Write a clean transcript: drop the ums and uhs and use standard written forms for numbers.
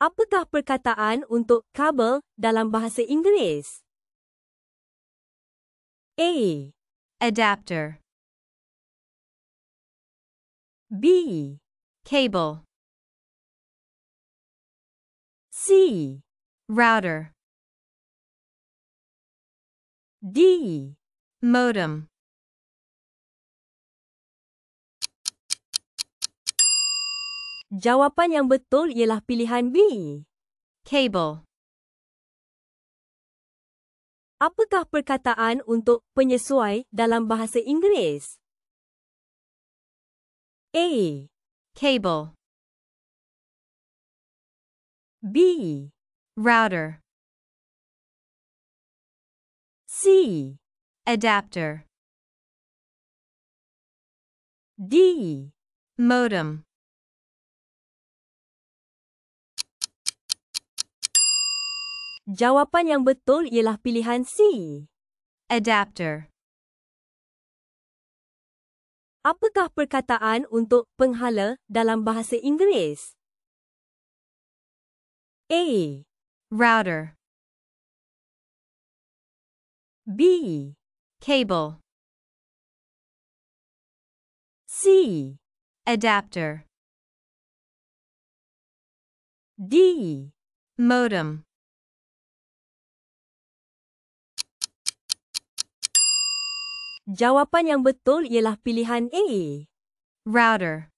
Apakah perkataan untuk kabel dalam bahasa Inggeris? A. Adapter. B. Cable. C. Router. D. Modem. Jawapan yang betul ialah pilihan B. Cable. Apakah perkataan untuk penyesuai dalam bahasa Inggeris? A. Cable. B. Router. C. Adapter. D. Modem. Jawapan yang betul ialah pilihan C. Adapter. Apakah perkataan untuk penghala dalam bahasa Inggeris? A. Router. B. Cable. C. Adapter. D. Modem. Jawapan yang betul ialah pilihan A. Router.